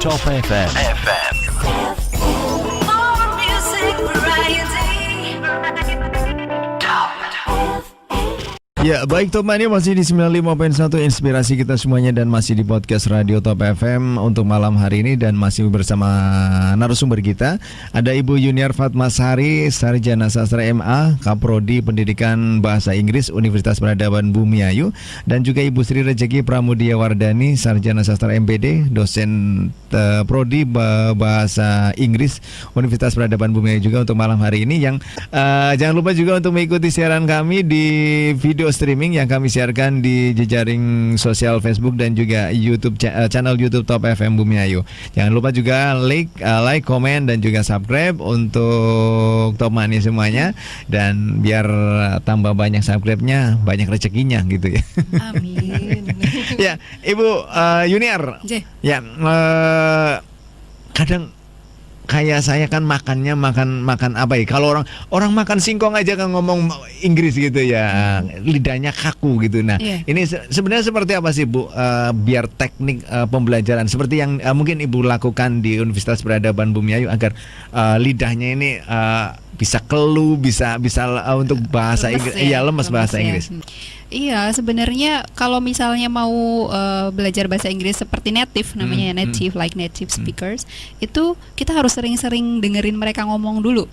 Top FM. More music variety. Top. Ya, baik Top Mania masih di 95.1 inspirasi kita semuanya dan masih di podcast Radio Top FM untuk malam hari ini dan masih bersama narasumber kita. Ada Ibu Yuniar Fatmasari, Sarjana Sastra MA, Kaprodi Pendidikan Bahasa Inggris Universitas Peradaban Bumiayu, dan juga Ibu Sri Rejeki Pramudia Wardani, Sarjana Sastra MPD, dosen Prodi Bahasa Inggris Universitas Peradaban Bumiayu juga untuk malam hari ini. Yang jangan lupa juga untuk mengikuti siaran kami di video streaming yang kami siarkan di jejaring sosial Facebook dan juga YouTube channel YouTube Top FM Bumiayu. Jangan lupa juga like, komen dan juga subscribe untuk Top Mania semuanya, dan biar tambah banyak subscribe-nya, banyak rezekinya gitu ya. Amin. Ya, Ibu Yuniar. Ya, kadang kayak saya kan makan apa ya? Kalau orang makan singkong aja kan ngomong Inggris gitu ya, lidahnya kaku gitu. Nah, ini sebenarnya seperti apa sih Bu? Biar teknik pembelajaran seperti yang mungkin Ibu lakukan di Universitas Peradaban Bumiayu agar lidahnya ini bisa keluh, bisa untuk bahasa Inggris, lemes bahasa Inggris. Iya, sebenarnya kalau misalnya mau belajar bahasa Inggris seperti native, namanya native, like native speakers, itu kita harus sering-sering dengerin mereka ngomong dulu.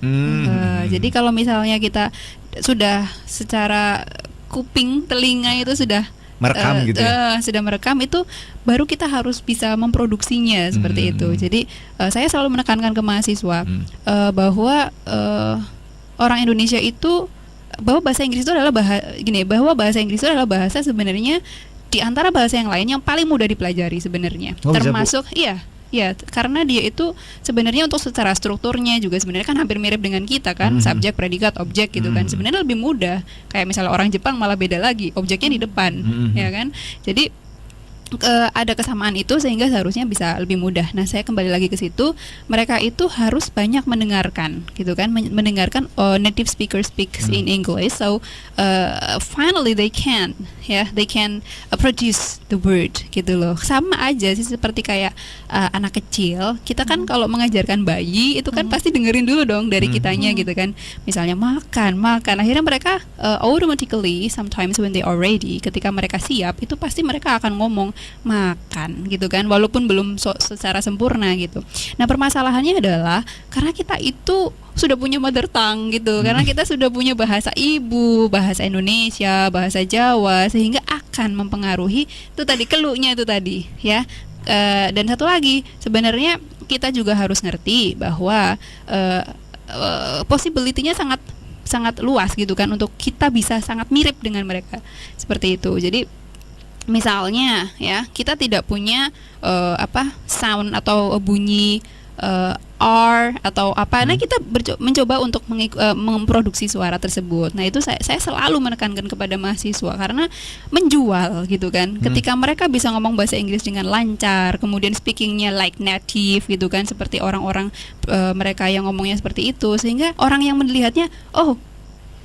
Jadi kalau misalnya kita sudah secara kuping, telinga itu sudah merekam gitu ya? Sudah merekam, itu baru kita harus bisa memproduksinya seperti itu. Jadi saya selalu menekankan ke mahasiswa bahwa orang Indonesia itu, bahwa bahasa Inggris itu adalah bahasa Inggris itu adalah bahasa sebenarnya di antara bahasa yang lain yang paling mudah dipelajari sebenarnya. Termasuk iya, karena dia itu sebenarnya untuk secara strukturnya juga sebenarnya kan hampir mirip dengan kita kan, subjek, predikat, objek gitu kan. Sebenarnya lebih mudah. Kayak misalnya orang Jepang malah beda lagi, objeknya di depan, ya kan. Jadi ada kesamaan itu sehingga seharusnya bisa lebih mudah. Nah, saya kembali lagi ke situ, mereka itu harus banyak mendengarkan gitu kan, mendengarkan native speaker speaks in English, so finally they can produce the word gitu loh. Sama aja sih seperti kayak anak kecil, kita kan kalau mengajarkan bayi itu kan pasti dengerin dulu dong dari kitanya gitu kan. Misalnya makan, akhirnya mereka automatically sometimes when they are ready, ketika mereka siap itu pasti mereka akan ngomong makan gitu kan, walaupun belum secara sempurna gitu. Nah, permasalahannya adalah karena kita itu sudah punya mother tongue gitu, karena kita sudah punya bahasa ibu, bahasa Indonesia, bahasa Jawa, sehingga akan mempengaruhi itu tadi, keluhnya itu tadi ya. Dan satu lagi, sebenarnya kita juga harus ngerti bahwa possibility-nya sangat luas gitu kan, untuk kita bisa sangat mirip dengan mereka seperti itu. Jadi misalnya ya, kita tidak punya sound atau bunyi R atau apa. Nah, kita mencoba untuk memproduksi suara tersebut. Nah, itu saya selalu menekankan kepada mahasiswa karena menjual gitu kan. Ketika mereka bisa ngomong bahasa Inggris dengan lancar, kemudian speakingnya like native gitu kan, seperti orang-orang mereka yang ngomongnya seperti itu, sehingga orang yang melihatnya, oh,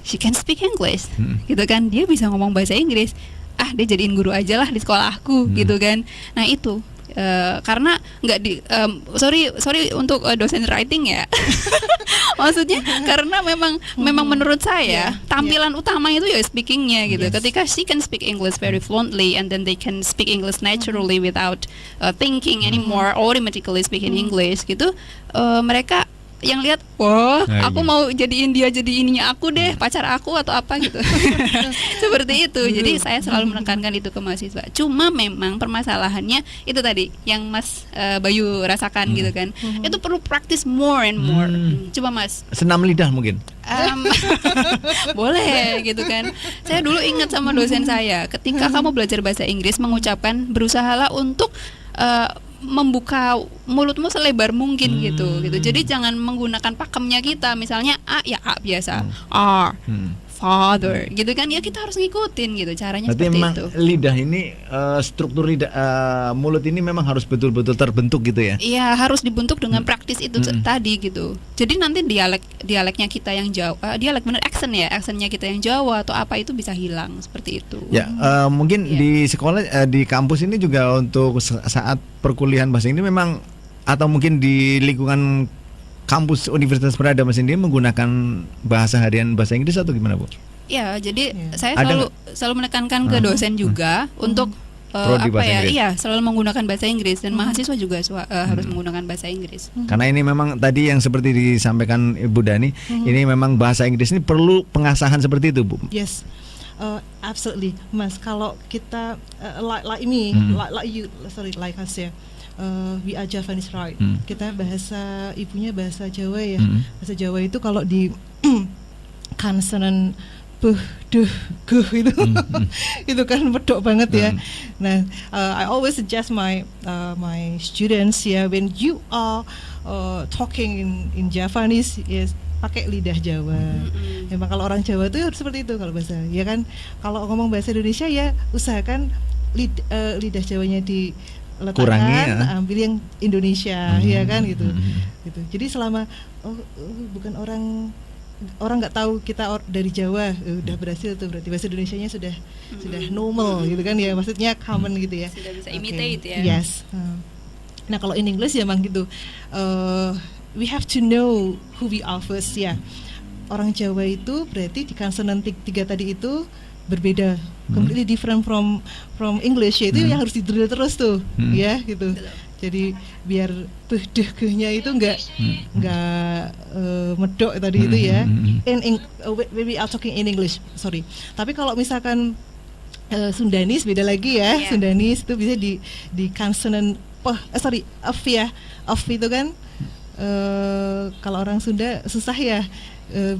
she can speak English gitu kan, dia bisa ngomong bahasa Inggris, dia jadiin guru aja lah di sekolahku gitu kan. Nah, itu karena nggak sorry untuk dosen writing ya. Maksudnya karena memang menurut saya tampilan utama itu ya speakingnya gitu. Ketika she can speak English very fluently and then they can speak English naturally without thinking anymore, automatically speaking English gitu, mereka yang lihat, aku mau jadiin dia jadi ininya aku deh, pacar aku atau apa gitu. Seperti itu. Jadi saya selalu menekankan itu ke mahasiswa. Cuma memang permasalahannya itu tadi yang Mas Bayu rasakan gitu kan. Itu perlu practice more and more. Coba Mas. Senam lidah mungkin. Boleh gitu kan. Saya dulu ingat sama dosen saya, ketika kamu belajar bahasa Inggris, mengucapkan, berusahalah untuk membuka mulutmu selebar mungkin gitu. Jadi jangan menggunakan pakemnya kita. Misalnya A ya A biasa, R, father, gitu kan ya, kita harus ngikutin gitu caranya. Berarti seperti memang itu. lidah ini struktur lidah mulut ini memang harus betul-betul terbentuk gitu ya. Iya, harus dibentuk dengan praktis itu tadi gitu. Jadi nanti dialeknya kita yang Jawa, dialek bener aksennya kita yang Jawa atau apa itu bisa hilang seperti itu. Ya, mungkin di sekolah di kampus ini juga untuk saat perkuliahan bahasa Inggris memang, atau mungkin di lingkungan kampus Universitas Peradama sendiri menggunakan bahasa harian bahasa Inggris atau gimana, Bu? Ya, jadi saya Ada selalu menekankan ke dosen juga untuk Prodi bahasa Inggris. Iya, selalu menggunakan bahasa Inggris, dan mahasiswa juga harus menggunakan bahasa Inggris. Karena ini memang tadi yang seperti disampaikan Ibu Dani, ini memang bahasa Inggris ini perlu pengasahan seperti itu, Bu. Yes, absolutely, Mas. Kalau kita like me, like you, sorry, like us ya. We are Javanese, right? Kita bahasa ibunya bahasa Jawa ya. Bahasa Jawa itu kalau di konsonan itu itu kan medok banget ya. Nah, I always suggest my students ya, when you are talking in Javanese, yes, pakai lidah Jawa. Memang kalau orang Jawa tuh harus seperti itu kalau bahasa, ya kan. Kalau ngomong bahasa Indonesia ya usahakan lidah Jawanya diletakkan, kurangi ya. ambil yang Indonesia, ya kan gitu. Gitu. Jadi selama bukan orang nggak tahu kita dari Jawa, udah berhasil tuh, berarti bahasa Indonesianya sudah normal gitu kan ya, maksudnya common gitu ya. Sudah bisa imitate ya. Yes. Nah kalau in English ya emang gitu. We have to know who we are first ya. Orang Jawa itu berarti di konsonan 3 tadi itu berbeda, completely different from English, yaitu yang harus di-drill terus tuh, ya gitu. Jadi biar dehnya itu enggak medok tadi itu ya. When we are talking in English, sorry. Tapi kalau misalkan Sundanis beda lagi ya. Yeah. Sundanis itu bisa di konsonan f ya. F itu kan kalau orang Sunda susah ya.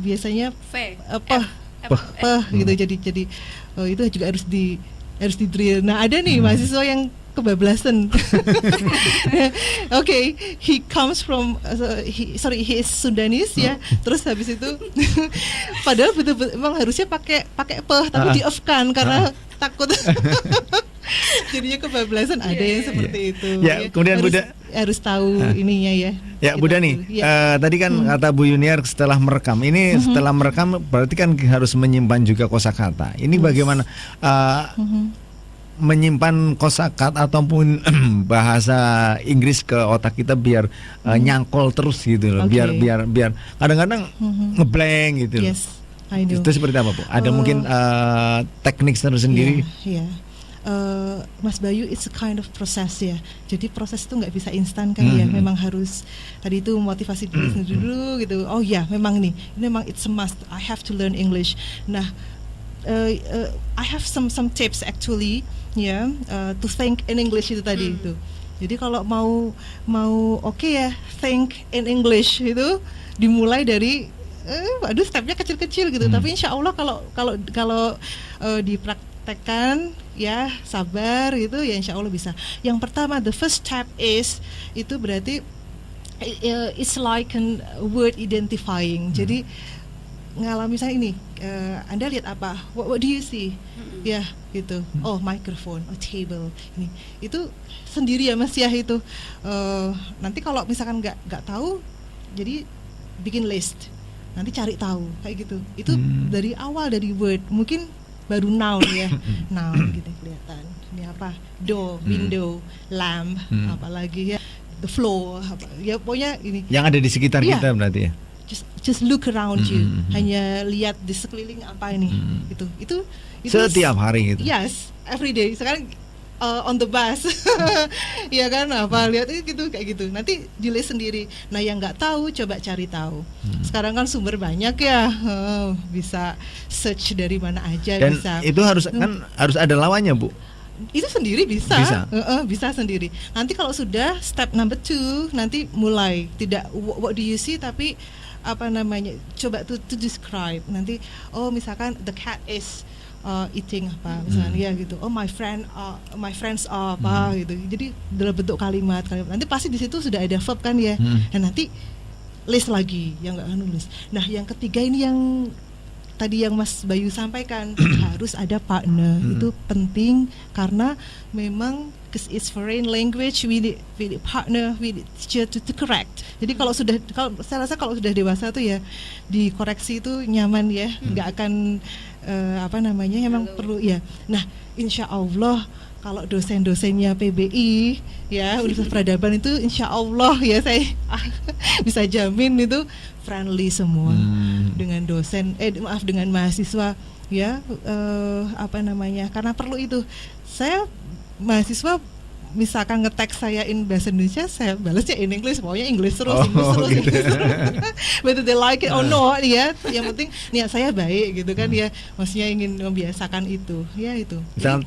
Biasanya gitu. Jadi itu juga harus di drill. Nah, ada nih mahasiswa yang kebablasan. Okay, he comes from he is Sundanese ya. Terus habis itu padahal betul-betul emang harusnya pakai tapi di-off-kan karena takut. Jadinya kebablasan. Ada yang seperti itu. Ya, kemudian harus tahu ininya ya. Ya, Bu Dani, tadi kan kata Bu Yuniar setelah merekam. Ini setelah merekam berarti kan harus menyimpan juga kosakata. Ini bagaimana menyimpan kosakata ataupun bahasa Inggris ke otak kita biar nyangkol terus gitu loh. Okay. Biar kadang-kadang ngeblank gitu loh. Yes, I know. Itu seperti apa, Bu? Ada mungkin teknik tersendiri? Iya. Mas Bayu, it's a kind of process ya. Jadi proses itu nggak bisa instan kan ya. Memang harus tadi itu motivasi diri sendiri dulu gitu. Oh ya, memang ini memang it's a must. I have to learn English. Nah, I have some tips actually ya, to think in English itu tadi itu. Jadi kalau mau oke ya, think in English itu dimulai dari waduh stepnya kecil-kecil gitu. Tapi insya Allah kalau dipraktekkan ya, sabar gitu ya, insya Allah bisa. Yang pertama, the first step is itu berarti it's like an word identifying. Jadi ngalami misalnya ini, Anda lihat apa? What do you see? Ya gitu. Oh, microphone, oh table. Ini itu sendiri ya Mas ya itu. Nanti kalau misalkan nggak tahu, jadi bikin list. Nanti cari tahu kayak gitu. Itu dari awal, dari word. Mungkin baru noun ya. Noun gitu kelihatan. Ini apa? Door, window, lamp, apalagi ya, the floor, apa. Ya pokoknya ini. Yang ada di sekitar kita berarti ya. Just look around you. Hanya lihat di sekeliling apa ini. Itu setiap hari gitu. Yes, every day. Sekarang on the bus. Ya kan, apa lihat gitu kayak gitu. Nanti dilihat sendiri. Nah, yang nggak tahu coba cari tahu. Sekarang kan sumber banyak ya. Bisa search dari mana aja. Dan bisa. itu harus ada lawannya, Bu. Itu sendiri bisa. Bisa sendiri. Nanti kalau sudah step number 2, nanti mulai tidak what do you see, tapi apa namanya, coba to describe. Nanti misalkan the cat is eating apa misalnya ya gitu. Oh, my friends are apa gitu. Jadi dalam bentuk kalimat. Nanti pasti di situ sudah ada verb kan ya. Dan nanti list lagi yang nggak nulis. Nah, yang ketiga ini yang tadi yang Mas Bayu sampaikan harus ada partner. Itu penting karena memang it's foreign language, we need partner, we need teacher to correct. Jadi saya rasa kalau sudah dewasa tuh ya dikoreksi itu nyaman ya, nggak akan emang perlu ya. Nah, insya Allah kalau dosen-dosennya PBI ya Universitas Peradaban itu insya Allah ya saya bisa jamin itu friendly semua dengan dosen dengan mahasiswa ya, karena perlu itu. Saya mahasiswa misalkan nge-tag saya in bahasa Indonesia, saya balasnya in English, pokoknya English terus, gitu. English terus. Whether they like it or not ya, yang penting niat saya baik gitu kan ya, maksudnya ingin membiasakan itu ya itu. Misal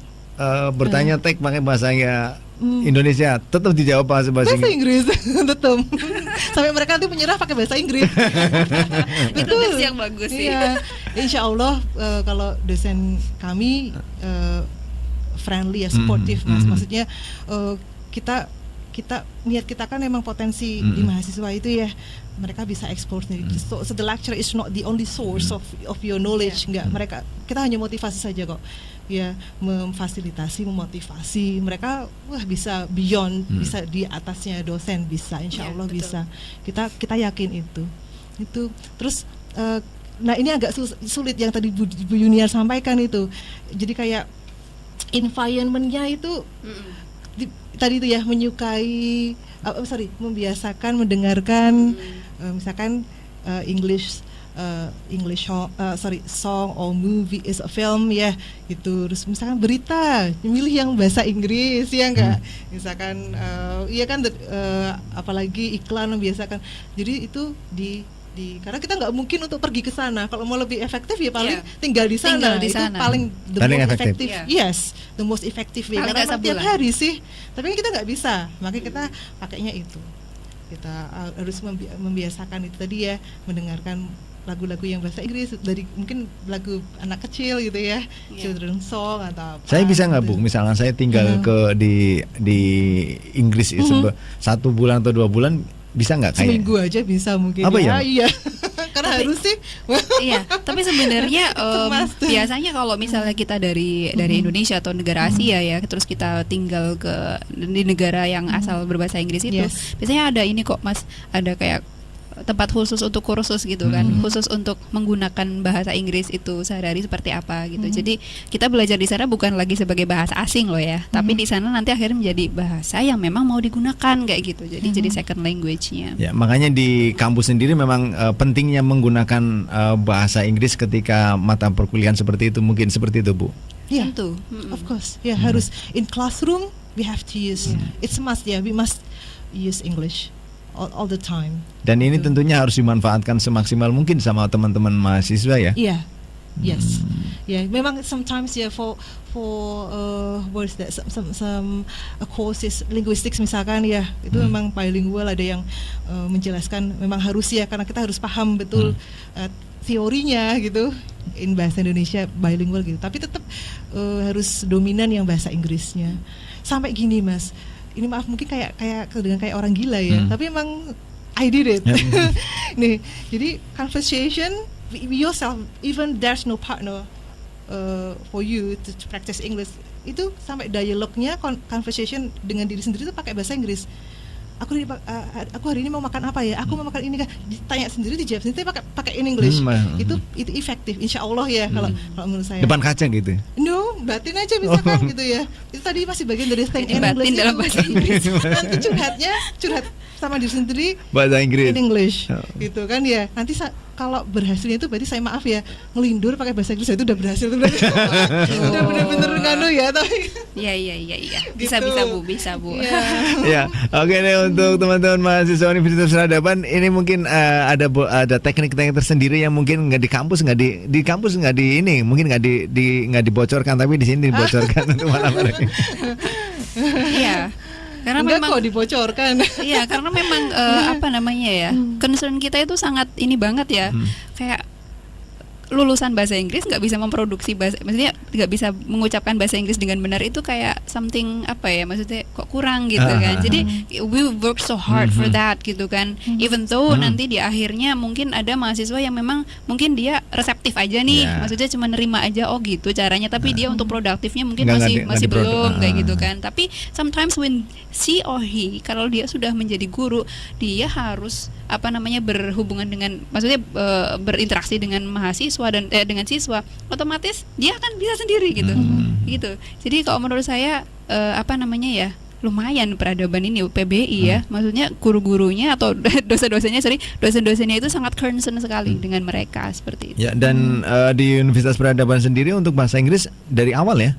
bertanya tag pakai bahasanya Indonesia, tetap dijawab bahasa Inggris tetap. Sampai mereka nanti menyerah pakai bahasa Inggris. Itu yang bagus sih. Iya. Insya Allah kalau dosen kami friendly ya, sportif Mas. Maksudnya kita niat kita kan memang potensi di mahasiswa itu ya, mereka bisa ekspor sendiri. So the lecture is not the only source of your knowledge. Enggak, kita hanya motivasi saja kok. Ya, memfasilitasi, memotivasi mereka, bisa beyond, bisa di atasnya dosen, bisa, insya Allah bisa. Kita yakin itu. Terus nah ini agak sulit yang tadi Bu Yuniar sampaikan itu. Jadi kayak environment-nya itu tadi itu ya, menyukai membiasakan mendengarkan misalkan English song or movie is a film ya gitu. Terus misalkan berita milih yang bahasa Inggris ya enggak, misalkan iya kan apalagi iklan membiasakan. Jadi itu karena kita nggak mungkin untuk pergi ke sana. Kalau mau lebih efektif ya paling tinggal di sana. Itu paling the most effective. Yes, the most effective way. Karena tiap hari sih. Tapi kita nggak bisa. Makanya kita pakainya itu. Kita harus membiasakan itu tadi ya, mendengarkan lagu-lagu yang bahasa Inggris, dari mungkin lagu anak kecil gitu ya, children song atau apa. Saya bisa nggak Bu, misalkan saya tinggal di Inggris itu 1 bulan atau 2 bulan, bisa nggak kayak seminggu aja bisa mungkin. Apa ya? Iya. Karena harus sih. Iya, tapi sebenarnya biasanya kalau misalnya kita dari Indonesia atau negara Asia ya, terus kita tinggal di negara yang asal berbahasa Inggris itu, biasanya ada ini kok Mas, ada kayak tempat khusus untuk kursus gitu kan, khusus untuk menggunakan bahasa Inggris itu sehari-hari seperti apa gitu. Jadi kita belajar di sana bukan lagi sebagai bahasa asing loh ya, tapi di sana nanti akhirnya menjadi bahasa yang memang mau digunakan kayak gitu. Jadi jadi second language-nya. Ya, makanya di kampus sendiri memang pentingnya menggunakan bahasa Inggris ketika mata perkuliahan seperti itu, mungkin seperti itu Bu. Ya, tentu. Of course. Ya, harus in classroom we have to use. It's a must ya, we must use English. All the time. Dan ini tentunya harus dimanfaatkan semaksimal mungkin sama teman-teman mahasiswa ya. Iya. Yes. Ya, memang sometimes ya for what is that, some courses linguistics misalkan ya, itu memang bilingual, ada yang menjelaskan memang harus ya, karena kita harus paham betul teorinya gitu in bahasa Indonesia bilingual gitu. Tapi tetap harus dominan yang bahasa Inggrisnya. Sampai gini Mas, ini maaf mungkin kayak orang gila ya, tapi emang I did it. Nih, jadi conversation yourself, even there's no partner for you to practice English, itu sampai dialognya conversation dengan diri sendiri itu pakai bahasa Inggris. Aku hari ini mau makan apa ya? Aku mau makan ini kan. Ditanya sendiri, dijawab sendiri, pakai in English. Itu efektif, insya Allah ya kalau menurut saya. Depan kaca gitu. No, batin aja misalkan gitu ya. Itu tadi masih bagian dari staying in English dalam bahasa Inggris. Nanti curhat sama diri sendiri bahasa Inggris. In English. Gitu kan ya. Nanti kalau berhasilnya itu berarti saya maaf ya, ngelindur pakai bahasa Inggris itu udah berhasil tuh berarti. Udah bener-bener nganu ya, tapi Iya. Bisa Bu. Ya, oke deh, untuk teman-teman mahasiswa Universitas Peradaban, ini mungkin ada teknik-teknik tersendiri yang mungkin nggak di kampus, mungkin nggak dibocorkan, tapi di sini dibocorkan untuk malam hari. Iya. Karena enggak memang kok dibocorkan. Iya, karena memang concern kita itu sangat ini banget ya. Kayak lulusan bahasa Inggris nggak bisa memproduksi bahasa, maksudnya nggak bisa mengucapkan bahasa Inggris dengan benar, itu kayak something apa ya, maksudnya kok kurang gitu kan. Jadi we work so hard for that gitu kan. Even though nanti di akhirnya mungkin ada mahasiswa yang memang mungkin dia reseptif aja nih, maksudnya cuma nerima aja, oh gitu caranya, tapi dia untuk produktifnya mungkin Nggak masih diproduk. belum kayak gitu kan. Tapi sometimes when she or he, kalau dia sudah menjadi guru, dia harus berhubungan dengan, maksudnya berinteraksi dengan mahasiswa dan dengan siswa, otomatis dia akan bisa sendiri gitu. Gitu. Jadi kalau menurut saya lumayan peradaban ini PBI ya, maksudnya guru-gurunya atau dosen-dosennya itu sangat concern sekali dengan mereka seperti itu. Ya, dan di Universitas Peradaban sendiri untuk bahasa Inggris dari awal ya?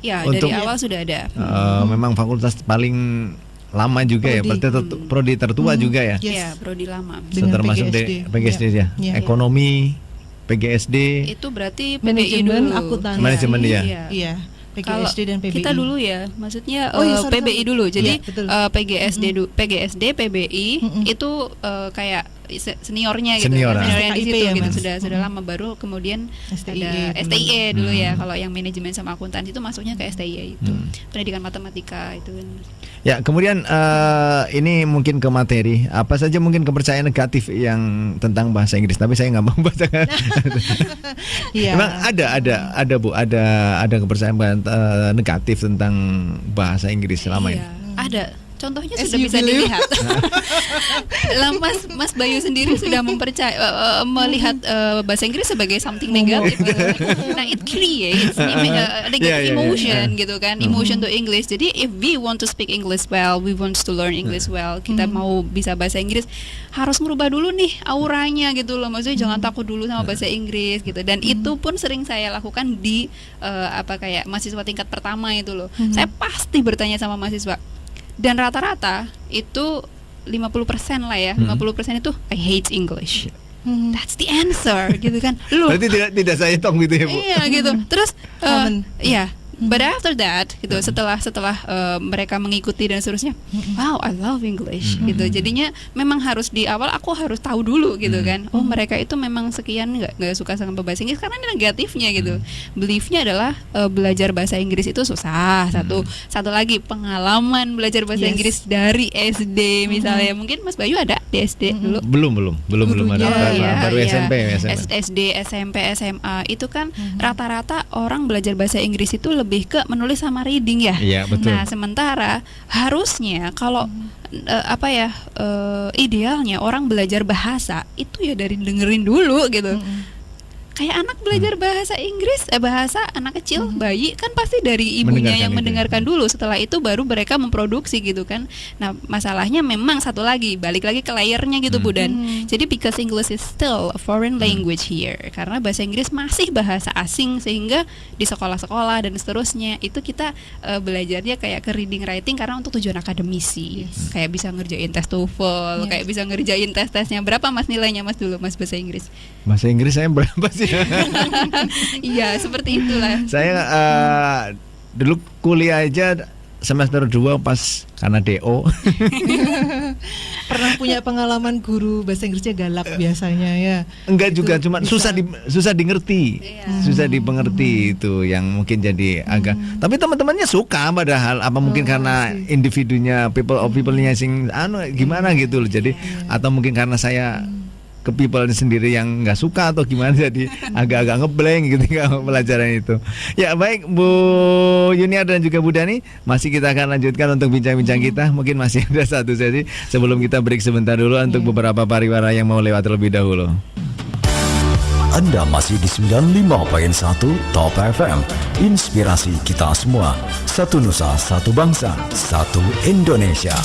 Ya, Untuk- dari awal sudah ada. Memang fakultas paling lama juga prodi tertua juga ya. Yes. Ya, prodi lama. Dengan Termasuk PGSD. PGSD ya. Ya. Ekonomi, PGSD, Itu berarti PBI Manajemen dulu. akuntansi. Manajemen dia. Iya, Kalau PGSD dan PBI. kita dulu ya, maksudnya Oh, iya, sorry, PBI sorry. dulu. Jadi Iya, betul. PGSD, PBI itu kayak seniornya gitu, Senior, seniornya di STIP situ ya, gitu, Mas. sudah lama, baru kemudian STIE ada dulu. STIE dulu ya. Kalau yang manajemen sama akuntansi itu masuknya ke STIE itu, pendidikan matematika itu kan. Ya, kemudian ini mungkin ke materi. Apa saja mungkin kepercayaan negatif yang tentang bahasa Inggris? Tapi saya nggak mau bacakan. Iya. Memang ada Bu, ada kepercayaan negatif tentang bahasa Inggris selama ini. Iya, ada. Contohnya As sudah you bisa believe. dilihat. Lah Mas Bayu sendiri sudah melihat bahasa Inggris sebagai something negatif. Nah, it creates negative emotion gitu kan, emotion to English. Jadi if we want to speak English well, we want to learn English well, kita mau bisa bahasa Inggris, harus merubah dulu nih auranya gitu loh. Maksudnya jangan takut dulu sama bahasa Inggris gitu. Dan itu pun sering saya lakukan di kayak mahasiswa tingkat pertama itu loh. Saya pasti bertanya sama mahasiswa. Dan rata-rata itu 50% lah ya, 50% itu I hate English. That's the answer gitu kan. Loh, Berarti tidak saya hitung gitu ya Bu. iya gitu. Terus Common. iya, but after that gitu, setelah mereka mengikuti dan seterusnya, wow, I love English gitu. Jadinya memang harus di awal aku harus tahu dulu gitu kan. Oh, mereka itu memang sekian nggak suka sama bahasa Inggris karena ini negatifnya gitu. Beliefnya adalah belajar bahasa Inggris itu susah. Satu lagi pengalaman belajar bahasa Yes. Inggris dari SD misalnya. Mungkin Mas Bayu ada di SD dulu. Belum ada. Baru SMP. SD, SMP, SMA itu kan rata-rata orang belajar bahasa Inggris itu lebih ke menulis sama reading ya. Iya, betul. Nah, sementara harusnya kalau idealnya orang belajar bahasa itu ya dari dengerin dulu gitu. Kayak anak belajar bahasa Inggris, bahasa anak kecil, bayi kan pasti dari ibunya Mendengarkan yang itu. mendengarkan dulu. Setelah itu baru mereka memproduksi gitu kan. Nah, masalahnya memang satu lagi, balik lagi ke layernya gitu Bu Dan. Jadi because English is still a foreign language here, karena bahasa Inggris masih bahasa asing, sehingga di sekolah-sekolah dan seterusnya itu kita belajarnya kayak ke reading writing karena untuk tujuan akademisi. Kayak bisa ngerjain tes TOEFL, kayak bisa ngerjain tes-tesnya. Berapa Mas nilainya Mas dulu Mas bahasa Inggris? Bahasa Inggris saya berapa sih? Iya, seperti itulah. Saya dulu kuliah aja semester 2 pas karena DO. Pernah punya pengalaman guru bahasa Inggrisnya galak biasanya ya. Enggak juga, Itu cuma bisa. susah dimengerti. Susah dimengerti itu yang mungkin jadi agak. Tapi teman-temannya suka padahal apa mungkin karena individunya people-nya sing gimana gitu loh. Jadi atau mungkin karena saya ke people sendiri yang nggak suka atau gimana, jadi agak-agak ngeblank gitu kan pelajaran itu. Ya baik Bu Yunia dan juga Bu Dani, masih kita akan lanjutkan untuk bincang-bincang kita. Mungkin masih ada satu sesi sebelum kita break sebentar dulu untuk beberapa pariwara yang mau lewat terlebih dahulu. Anda masih di 95.1 Top FM. Inspirasi kita semua. Satu nusa, satu bangsa, satu Indonesia.